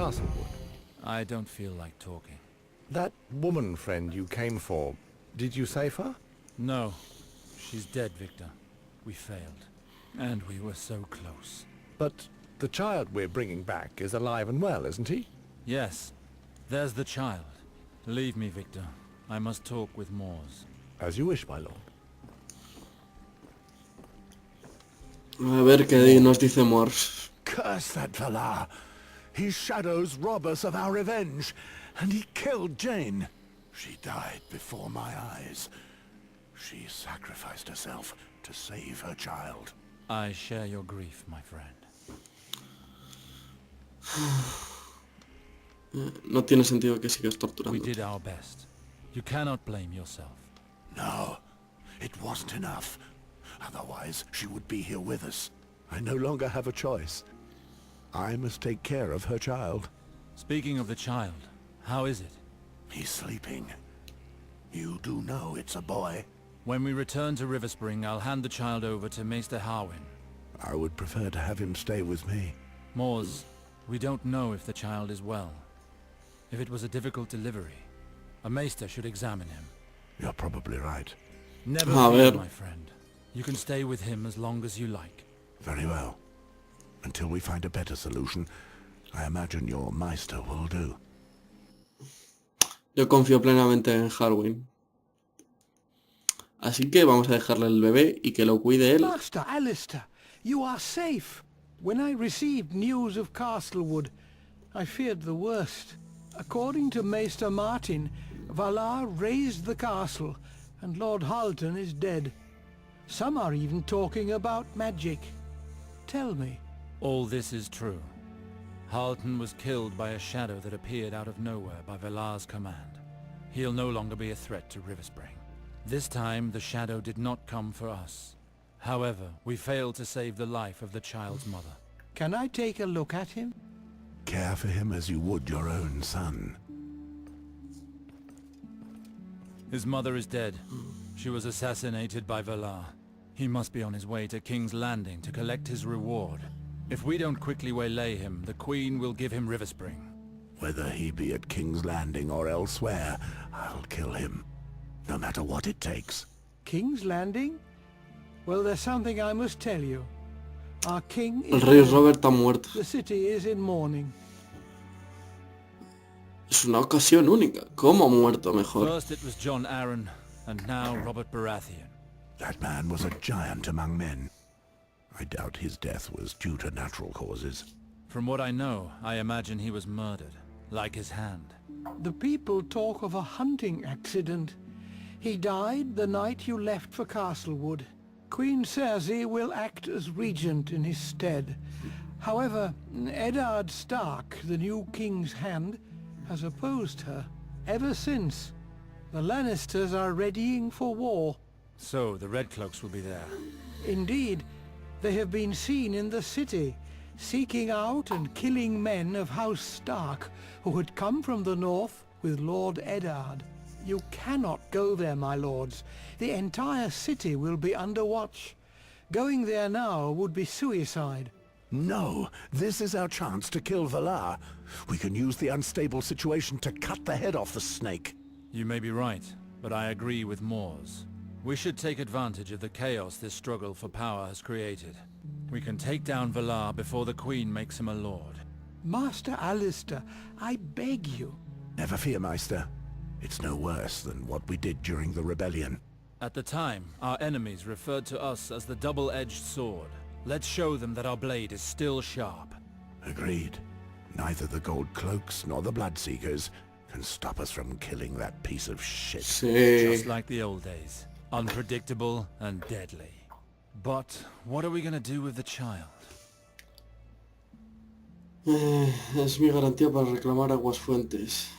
Castlewood? I don't feel like talking. That woman friend you came for, did you save her? No. She's dead, Victor. We failed. And we were so close. But the child we're bringing back is alive and well, isn't he? Yes. There's the child. Leave me, Victor. I must talk with Moors. As you wish, my lord. A ver qué nos dice Morse. Curse that Valar! His shadows rob us of our revenge, and he killed Jane. She died before my eyes. She sacrificed herself to save her child. I share your grief, my friend. No tiene sentido que sigas torturando. We did our best. You cannot blame yourself. No, it wasn't enough. Otherwise, she would be here with us. I no longer have a choice. I must take care of her child. Speaking of the child, how is it? He's sleeping. You do know it's a boy. When we return to River Spring, I'll hand the child over to Maester Harwin. I would prefer to have him stay with me. Moors, we don't know if the child is well. If it was a difficult delivery, a Maester should examine him. You're probably right. Never A fear, ver. my friend. You can stay with him as long as you like. Very well. Until we find a better solution, I imagine your Meister will do. Yo confío plenamente en Harwin. Así que vamos a dejarle el bebé y que lo cuide él. Master Alistair, you are safe. When I received news of Castlewood, I feared the worst. According to Maester Martin, Valar razed the castle, and Lord Halton is dead. Some are even talking about magic. Tell me. All this is true. Halton was killed by a shadow that appeared out of nowhere by Valar's command. He'll no longer be a threat to River Spring. This time, the shadow did not come for us. However, we failed to save the life of the child's mother. Can I take a look at him? Care for him as you would your own son. His mother is dead. She was assassinated by Valar. He must be on his way to King's Landing to collect his reward. If we don't quickly waylay him, the Queen will give him River Spring. Whether he be at King's Landing or elsewhere, I'll kill him. No matter what it takes. King's Landing? Well, there's something I must tell you. Our king El is rey dead. Robert ha muerto. The city is in mourning. Es una ocasión única. ¿Cómo ha muerto mejor? First it was Jon Arryn, and now Robert Baratheon. That man was a giant among men. I doubt his death was due to natural causes. From what I know, I imagine he was murdered, like his hand. The people talk of a hunting accident. He died the night you left for Castlewood. Queen Cersei will act as regent in his stead. However, Eddard Stark, the new king's hand, has opposed her. Ever since, the Lannisters are readying for war. So, the Red Cloaks will be there. Indeed, they have been seen in the city, seeking out and killing men of House Stark who had come from the north with Lord Eddard. You cannot go there, my lords. The entire city will be under watch. Going there now would be suicide. No, this is our chance to kill Valar. We can use the unstable situation to cut the head off the snake. You may be right, but I agree with Moors. We should take advantage of the chaos this struggle for power has created. We can take down Valar before the Queen makes him a lord. Master Alistair, I beg you. Never fear, Meister. It's no worse than what we did during the rebellion. At the time, our enemies referred to us as the double-edged sword. Let's show them that our blade is still sharp. Agreed. Neither the Gold Cloaks nor the Bloodseekers can stop us from killing that piece of shit. Sí. Just like the old days. Unpredictable and deadly. But what are we gonna do with the child? Es mi garantía para reclamar aguas fuentes.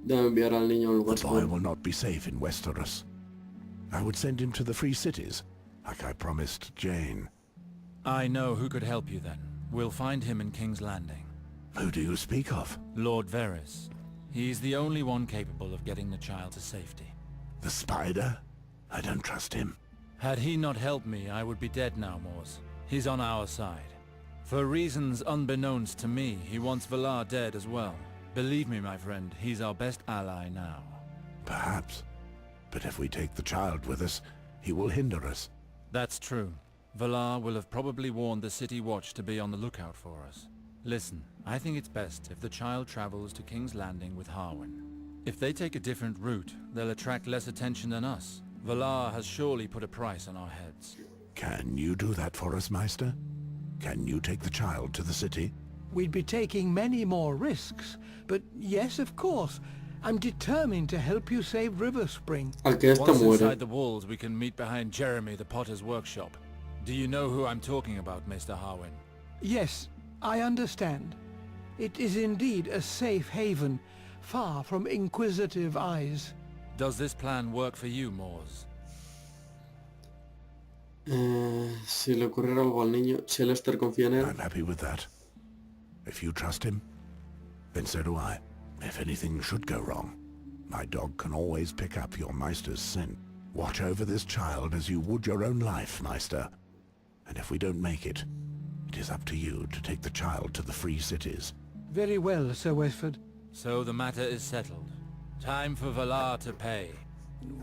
Debe enviar al niño a un lugar The boy seguro. will not be safe in Westeros. I would send him to the Free Cities, like I promised Jane. I know who could help you then. We'll find him in King's Landing. Who do you speak of? Lord Varys. He's the only one capable of getting the child to safety. The Spider? I don't trust him. Had he not helped me, I would be dead now, Moors. He's on our side. For reasons unbeknownst to me, he wants Valar dead as well. Believe me, my friend, he's our best ally now. Perhaps. But if we take the child with us, he will hinder us. That's true. Valar will have probably warned the City Watch to be on the lookout for us. Listen, I think it's best if the child travels to King's Landing with Harwin. If they take a different route, they'll attract less attention than us. Valar has surely put a price on our heads. Can you do that for us, Meister? Can you take the child to the city? We'd be taking many more risks, but yes, of course. I'm determined to help you save River Spring. Al que esta Once muere. inside the walls, we can meet behind Jeremy the Potter's workshop. Do you know who I'm talking about, Mr. Harwin? Yes, I understand. It is indeed a safe haven, far from inquisitive eyes. Does this plan work for you, Mors? Si le ocurriera algo al niño, si Lester confía en él. I'm happy with that. If you trust him, then so do I. If anything should go wrong, my dog can always pick up your Meister's scent. Watch over this child as you would your own life, Meister. And if we don't make it, it is up to you to take the child to the free cities. Very well, Sir Westford. So the matter is settled. Time for Valar to pay.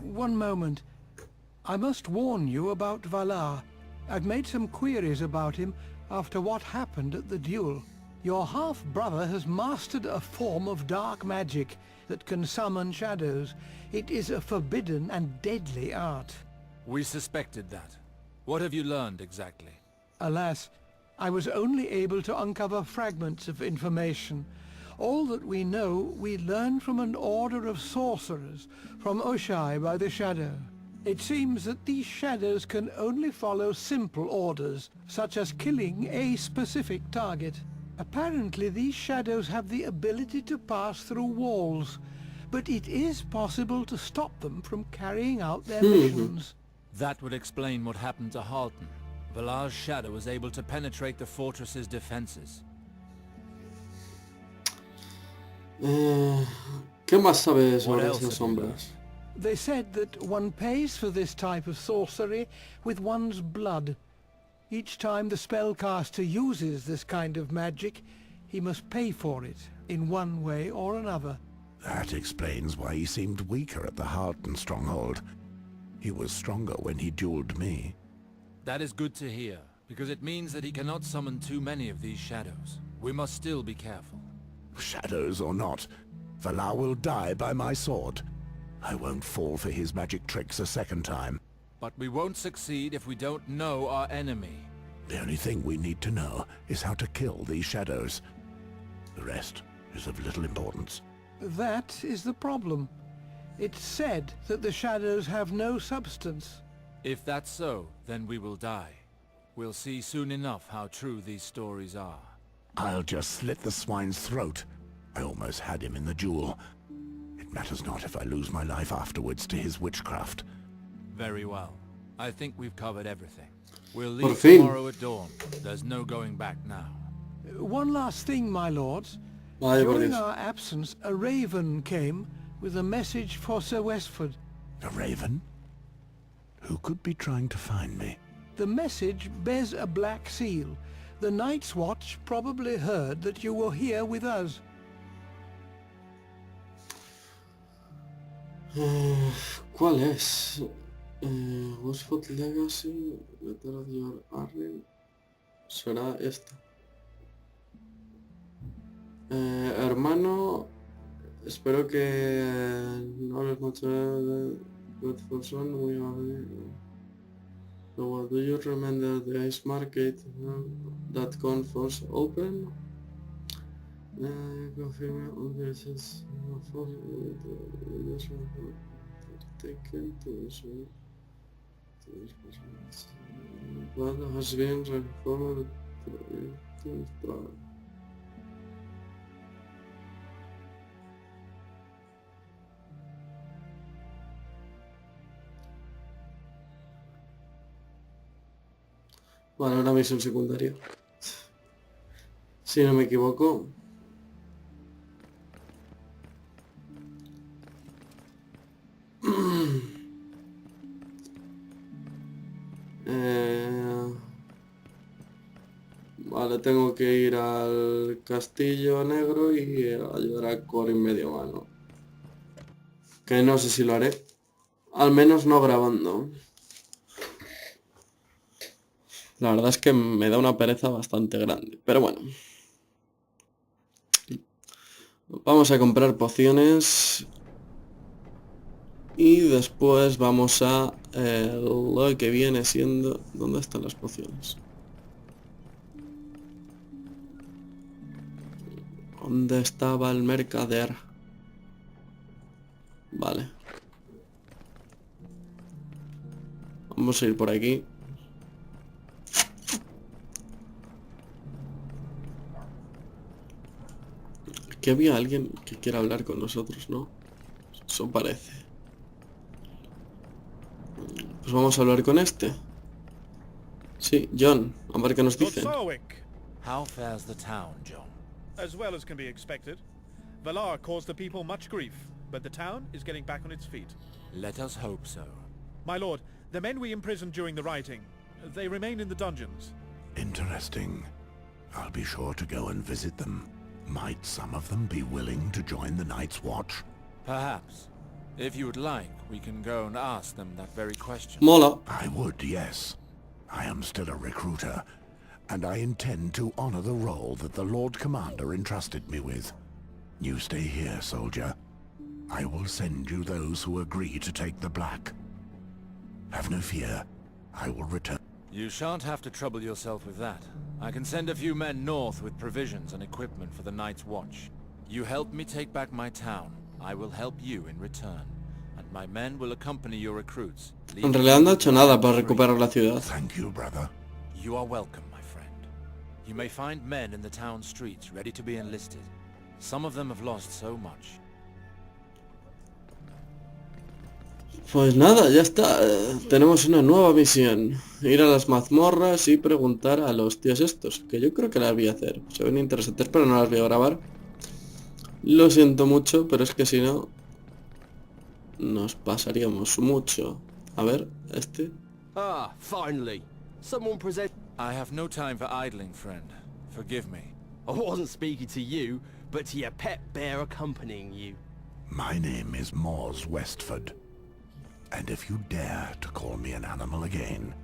One moment. I must warn you about Valar. I've made some queries about him after what happened at the duel. Your half-brother has mastered a form of dark magic that can summon shadows. It is a forbidden and deadly art. We suspected that. What have you learned exactly? Alas, I was only able to uncover fragments of information. All that we know, we learned from an order of sorcerers, from Oshai by the Shadow. It seems that these shadows can only follow simple orders, such as killing a specific target. Apparently these shadows have the ability to pass through walls, but it is possible to stop them from carrying out their missions. That would explain what happened to Halton. Valar's shadow was able to penetrate the fortress's defenses. ¿Qué más sabes sobre else esas have you sombras? They said that one pays for this type of sorcery with one's blood. Each time the spellcaster uses this kind of magic, he must pay for it in one way or another. That explains why he seemed weaker at the Harton stronghold. He was stronger when he dueled me. That is good to hear, because it means that he cannot summon too many of these shadows. We must still be careful. Shadows or not, Valar will die by my sword. I won't fall for his magic tricks a second time. But we won't succeed if we don't know our enemy. The only thing we need to know is how to kill these shadows. The rest is of little importance. That is the problem. It's said that the shadows have no substance. If that's so, then we will die. We'll see soon enough how true these stories are. I'll just slit the swine's throat. I almost had him in the duel. It matters not if I lose my life afterwards to his witchcraft. Very well. I think we've covered everything. We'll Por leave fin. tomorrow at dawn. There's no going back now. One last thing, my lords. Vaya por During Dios. our absence, a raven came with a message for Sir Westford. A raven? Who could be trying to find me? The message bears a black seal. The Night's Watch probably heard that you were here with us. ¿Cuál es? Westfoot Legacy, Letter of Your Arryn. Será esta. Hermano, espero que no hables mucho de Westfoot Son. Do you remember the ice market that conference open? Confirm on this is taken to what has been reformed to Vale, una misión secundaria. Si no me equivoco. Vale, tengo que ir al castillo negro y ayudar a Corin medio mano. Que no sé si lo haré. Al menos no grabando. La verdad es que me da una pereza bastante grande. Pero bueno. Vamos a comprar pociones. Y después vamos a lo que viene siendo... ¿Dónde están las pociones? ¿Dónde estaba el mercader? Vale. Vamos a ir por aquí. Aquí había alguien que quiera hablar con nosotros, ¿no? Eso parece. Pues vamos a hablar con este. Sí, John. A ver qué nos Lord dicen. Sarwick, How fares the town, John? as well as can be expected. Valar caused the people much grief, but the town is getting back on its feet. Let us hope so. My lord, the men we imprisoned during the rioting, they remain in the dungeons. Interesting. I'll be sure to go and visit them. Might some of them be willing to join the Night's Watch? Perhaps. If you would like, we can go and ask them that very question. Mola. I would, yes. I am still a recruiter, and I intend to honor the role that the Lord Commander entrusted me with. You stay here, soldier. I will send you those who agree to take the Black. Have no fear. I will return. You shan't have to trouble yourself with that. I can send a few men north with provisions and equipment for the Night's Watch. You help me take back my town. I will help you in return. And my men will accompany your recruits. En realidad no he hecho nada para recuperar la ciudad. Thank you, brother. You are welcome, my friend. You may find men in the town streets ready to be enlisted. Some of them have lost so much. Pues nada, ya está. Tenemos una nueva misión. Ir a las mazmorras y preguntar a los tíos estos. Que yo creo que las voy a hacer. Se ven interesantes, pero no las voy a grabar. Lo siento mucho, pero es que si no... nos pasaríamos mucho. A ver, este... Ah, finally. Someone present... I have no time for idling, friend. Forgive me. I wasn't speaking to you, but to your pet bear accompanying you. My name is Mors Westford. And if you dare to call me an animal again,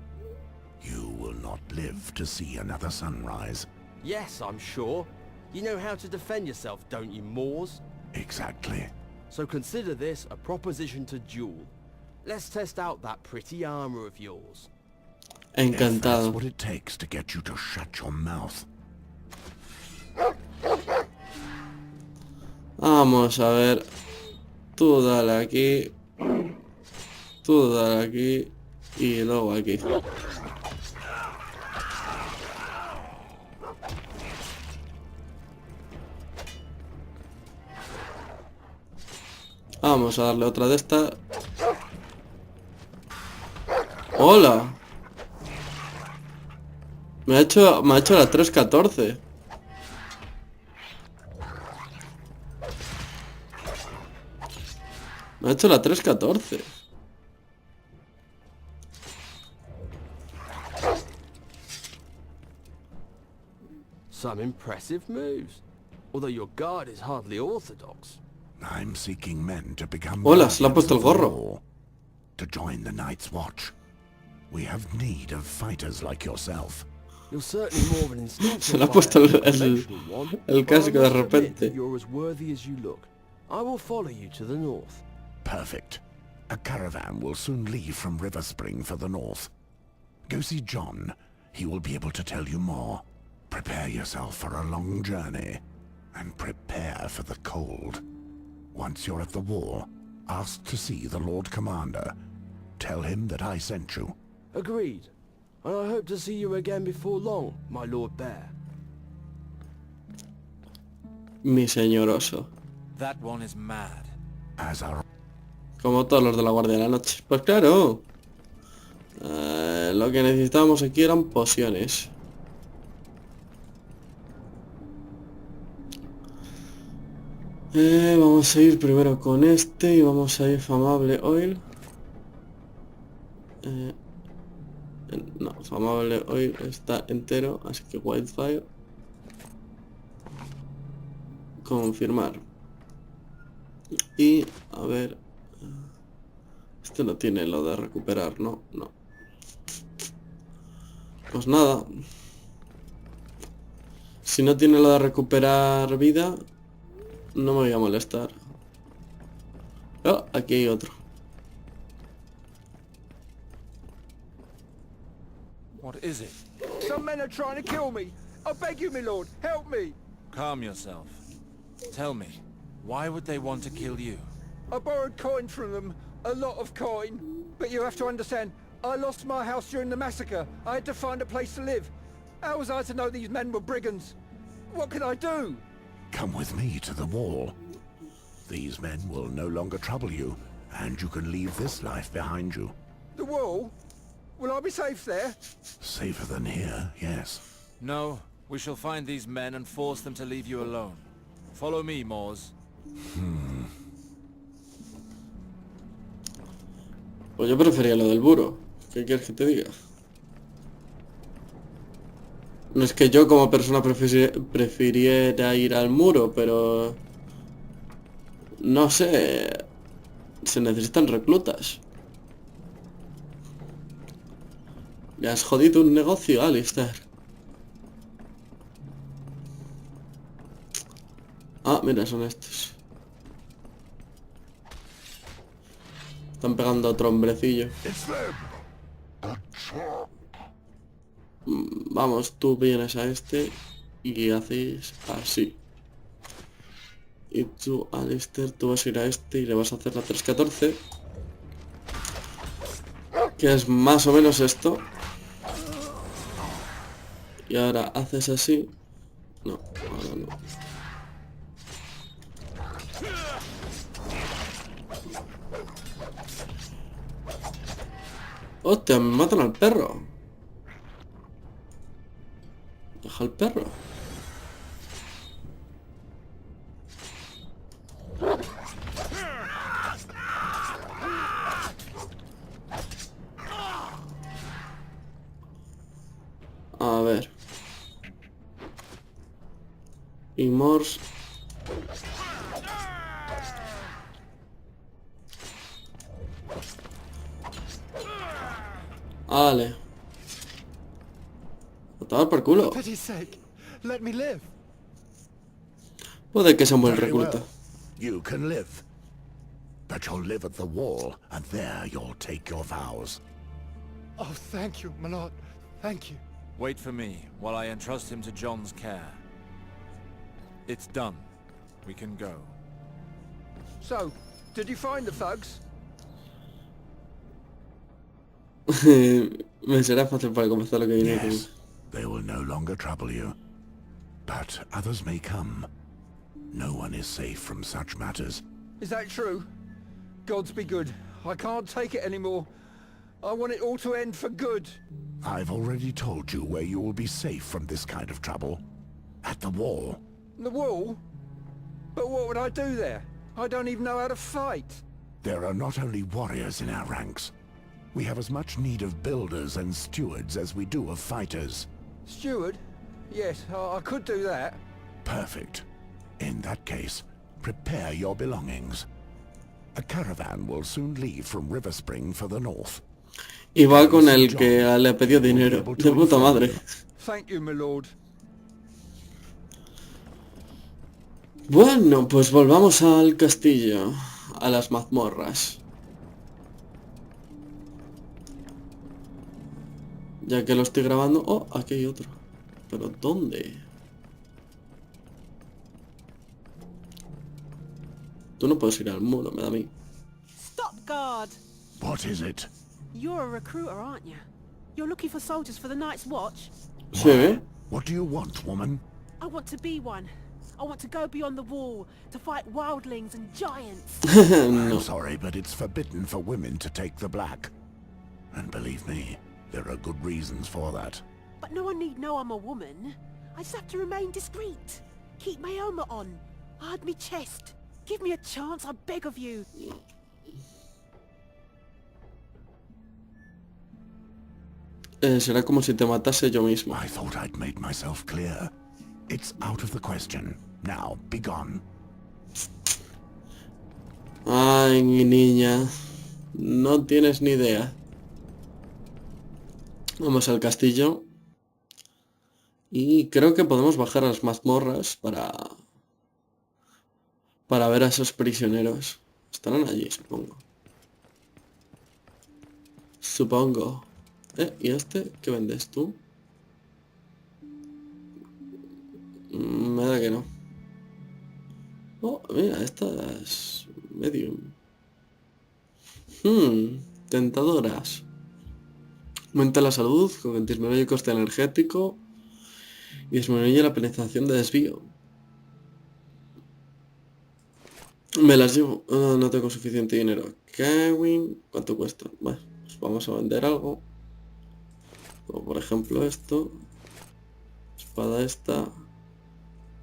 you will not live to see another sunrise. Yes, I'm sure. You know how to defend yourself, don't you, Moors? Exactly. So consider this a proposition to duel. Let's test out that pretty armor of yours. If that's Encantado. what it takes to get you to shut your mouth. Vamos a ver. Tú dale aquí. Tú dale aquí. Y luego aquí. Vamos a darle otra de esta. ¡Hola! Me ha hecho la 314. Me ha hecho la 314. Some impressive moves. Although your guard is hardly orthodox. I'm seeking men to become Hola, se le ha guardians puesto el of the gorro. law, to join the Night's Watch. We have need of fighters like yourself. You're certainly more of an instinctual Se le ha puesto fighter than a el conventional one, el but I casco de must admit repente. that you're as worthy as you look. I will follow you to the north. Perfect. A caravan will soon leave from River Spring for the north. Go see John. He will be able to tell you more. Prepare yourself for a long journey. And prepare for the cold. Once you're at the wall, ask to see the Lord Commander. Tell him that I sent you. Agreed. And I hope to see you again before long, my Lord Bear. Mi señor oso. That one is mad. As are Como todos los de la Guardia de la Noche. Pues claro. Lo que necesitábamos aquí eran pociones. Vamos a ir primero con este y vamos a ir Famable Oil. No, Famable hoy está entero, así que Wildfire. Confirmar. Y, a ver... Este no tiene lo de recuperar, ¿no? No. Pues nada. Si no tiene lo de recuperar vida, no me voy a molestar. Oh, aquí hay otro. What is it? Some men are trying to kill me. I beg you, my lord, help me. Calm yourself. Tell me, why would they want to kill you? I borrowed coin from them, a lot of coin. But you have to understand, I lost my house during the massacre. I had to find a place to live. How was I to know these men were brigands? What could I do? Come with me to the wall. These men will no longer trouble you, and you can leave this life behind you. The wall? Will I be safe there? Safer than here, yes. No, we shall find these men and force them to leave you alone. Follow me, Moors. Pues yo prefería lo del buro. ¿Qué quieres que te diga? No es que yo como persona prefiriera ir al muro, pero... No sé... Se necesitan reclutas. Le has jodido un negocio, Alistair. Ah, mira, son estos. Están pegando a otro hombrecillo. Vamos, tú vienes a este y haces así. Y tú, Alistair, tú vas a ir a este y le vas a hacer la 314. Que es más o menos esto. Y ahora haces así. No, ahora no. ¡Hostia! Me matan al perro. Deja al perro. A ver. Y Morse. Vale. A tomar por culo. pity's sake, let me live. Puede que sea un buen Very recluta. well. You can live. But you'll live at the wall, and there you'll take your vows. Oh, thank you, my lord. Thank you. Wait for me while I entrust him to John's care. It's done. We can go. So, did you find the thugs? Me será fácil para comenzar lo que viene. Yes, they will no longer trouble you. But others may come. No one is safe from such matters. Is that true? Gods be good. I can't take it anymore. I want it all to end for good. I've already told you where you will be safe from this kind of trouble. At the wall. The wall? But what would I do there? I don't even know how to fight. There are not only warriors in our ranks. We have as much need of builders and stewards as we do of fighters. Steward? Yes, I could do that. Perfect. In that case, prepare your belongings. A caravan will soon leave from River Spring for the north. Y va con el que le pidió dinero. De puta madre. Thank you, my lord. Bueno, pues volvamos al castillo. A las mazmorras. Ya que lo estoy grabando... Oh, aquí hay otro. ¿Pero dónde? Tú no puedes ir al muro, me da a mí. Stop guard! What is it? You're a recruiter, aren't you? You're looking for soldiers for the night's watch? Sí, What do you want, woman? I want to be one. I want to go beyond the wall, to fight wildlings and giants. I'm sorry, but it's forbidden for women to take the black. And believe me, there are good reasons for that. But no one need know I'm a woman. I just have to remain discreet. Keep my armor on. Hide me chest. Give me a chance, I beg of you. será como si te matase yo mismo. I thought I'd made myself clear. It's out of the question. Now, be gone. Ay, mi niña. No tienes ni idea. Vamos al castillo. Y creo que podemos bajar a las mazmorras para ver a esos prisioneros. Estarán allí, supongo. Supongo. ¿Y este? ¿Qué vendes tú? Me da que no. Oh, mira, esta es medium. Tentadoras. Aumenta la salud, con disminuye el coste energético y disminuye la penetración de desvío. Me las llevo. Ah, no tengo suficiente dinero. Kevin, ¿cuánto cuesta? Bueno, pues vamos a vender algo. Como por ejemplo esto. Espada esta.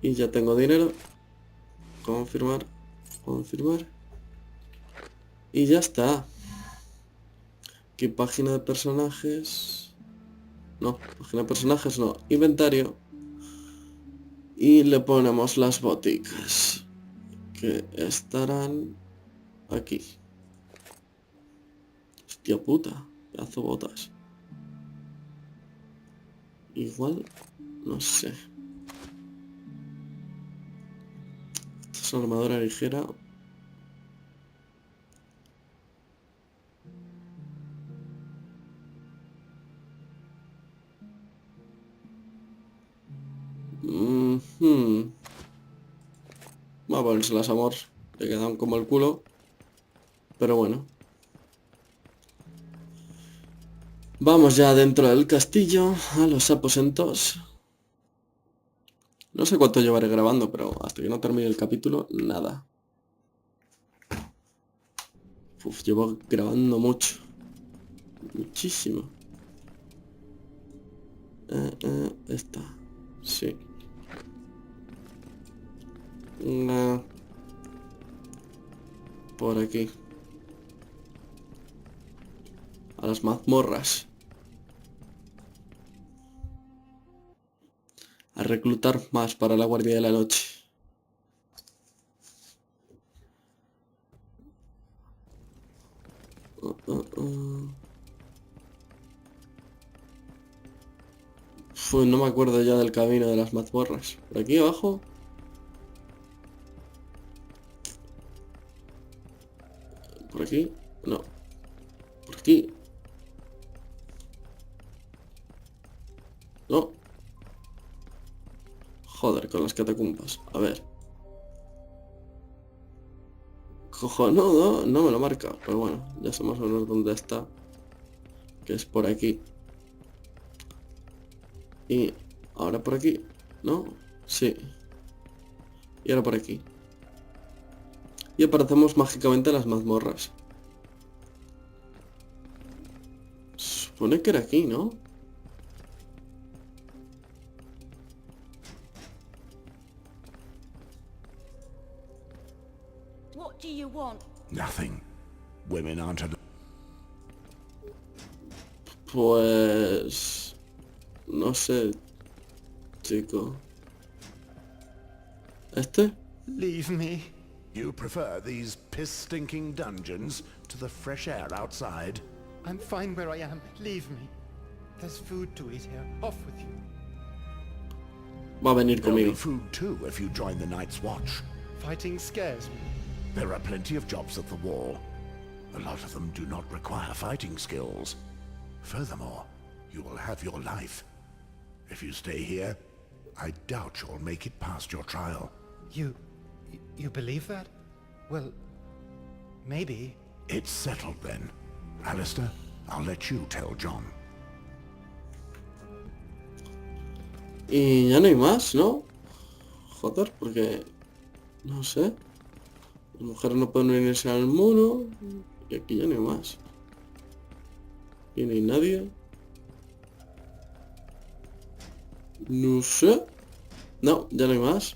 Y ya tengo dinero. Confirmar. Confirmar. Y ya está. Aquí página de personajes. No, página de personajes no. Inventario. Y le ponemos las boticas. Que estarán aquí. Hostia puta. Pedazo de botas. Igual. No sé. Esta es una armadura ligera. Va a ponerse las amor. Le quedan como el culo. Pero bueno. Vamos ya dentro del castillo. A los aposentos. No sé cuánto llevaré grabando, pero hasta que no termine el capítulo, nada. Uf, llevo grabando mucho. Muchísimo. Esta. Sí. Por aquí. A las mazmorras. A reclutar más para la guardia de la noche. Pues no me acuerdo ya del camino de las mazmorras. Por aquí abajo. Por aquí. No. Por aquí. No. Joder, con las catacumbas. A ver. Cojonudo, no me lo marca. Pero bueno, ya sé más o menos dónde está. Que es por aquí. Y ahora por aquí. ¿No? Sí. Y ahora por aquí. Y aparecemos mágicamente en las mazmorras. Supone que era aquí, ¿no? What do you want? Nothing. Women aren't allowed. Pues... no sé, chico. ¿Este? Leave me. You prefer these piss-stinking dungeons to the fresh air outside? I'm fine where I am. Leave me. There's food to eat here. Off with you. Va a venir There'll be conmigo. food too if you join the Night's Watch. Fighting scares me. There are plenty of jobs at the wall. A lot of them do not require fighting skills. Furthermore, you will have your life. If you stay here, I doubt you'll make it past your trial. You believe that? Well, maybe. It's settled then. Alistair, I'll let you tell John. Y ya no hay más, ¿no? Joder, porque... no sé. Las mujeres no pueden unirse al muro. Y aquí ya no hay más. Y no hay nadie. No sé. No, ya no hay más.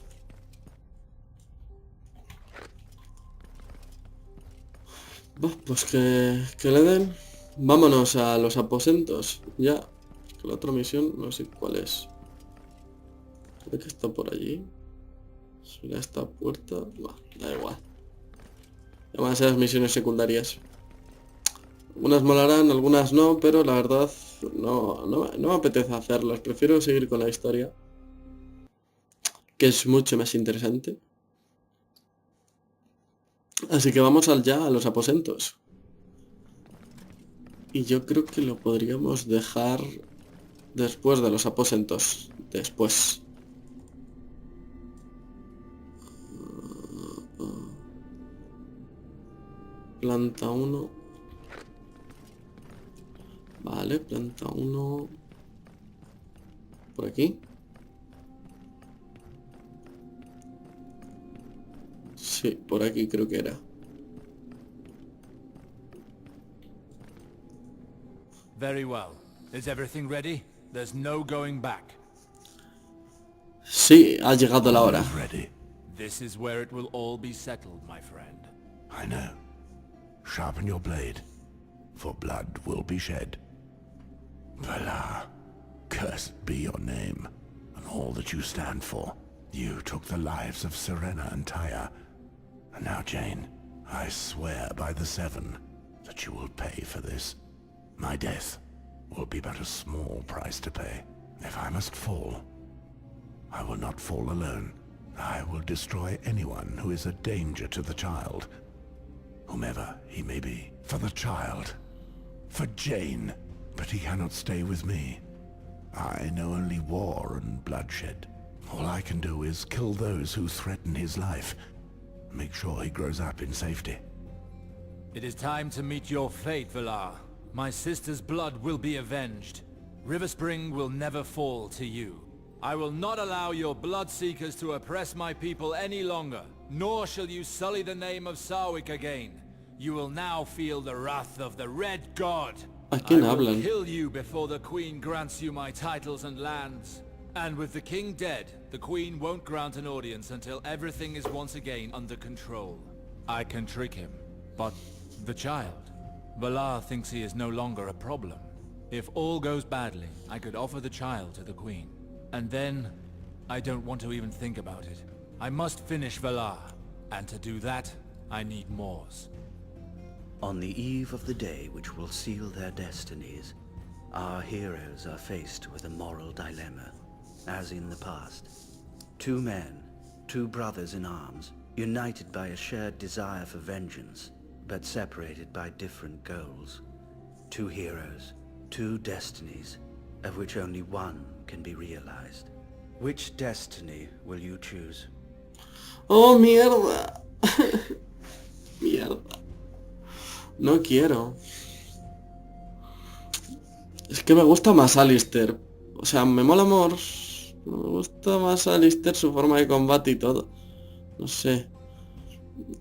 Bah, pues que le den. Vámonos a los aposentos. Ya. La otra misión no sé cuál es. Creo que está por allí. ¿Será esta puerta? Bah, da igual. Además esas misiones secundarias. Algunas molarán, algunas no, pero la verdad no me apetece hacerlas. Prefiero seguir con la historia, que es mucho más interesante. Así que vamos ya a los aposentos. Y yo creo que lo podríamos dejar después de los aposentos. Después. Planta 1. Vale, planta 1. Por aquí. Sí, por aquí creo que era. Very well. Is everything ready? There's no going back. Sí, ha llegado la hora. Ready. This is where it will all be settled, my friend. I know. Sharpen your blade, for blood will be shed. Valar, cursed be your name, and all that you stand for. You took the lives of Serena and Tyre, and now Jane, I swear by the Seven that you will pay for this. My death will be but a small price to pay. If I must fall, I will not fall alone. I will destroy anyone who is a danger to the child, whomever he may be. For the child. For Jane. But he cannot stay with me. I know only war and bloodshed. All I can do is kill those who threaten his life. Make sure he grows up in safety. It is time to meet your fate, Valar. My sister's blood will be avenged. Riverspring will never fall to you. I will not allow your bloodseekers to oppress my people any longer, nor shall you sully the name of Sarwick again. You will now feel the wrath of the Red God. ¿A quién I will hablan? kill you before the Queen grants you my titles and lands. And with the King dead, the Queen won't grant an audience until everything is once again under control. I can trick him, but the child? Valar thinks he is no longer a problem. If all goes badly, I could offer the child to the Queen. And then, I don't want to even think about it. I must finish Valar, and to do that, I need Moors. On the eve of the day which will seal their destinies, our heroes are faced with a moral dilemma, as in the past. Two men, two brothers in arms, united by a shared desire for vengeance, but separated by different goals. Two heroes, two destinies, of which only one can be realized. Which destiny will you choose? ¡Oh, mierda! Mierda. No quiero. Es que me gusta más Alistair. O sea, me mola Mors. Me gusta más Alistair, su forma de combate y todo. No sé.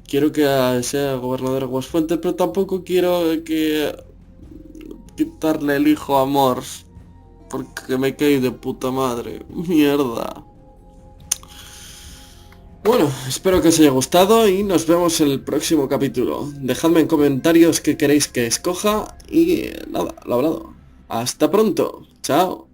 Quiero que sea gobernador de Aguasfuentes, pero tampoco quiero que quitarle el hijo a Mors. Porque me cae de puta madre. Mierda. Bueno, espero que os haya gustado y nos vemos en el próximo capítulo. Dejadme en comentarios qué queréis que escoja y nada, lo hablado. Hasta pronto. Chao.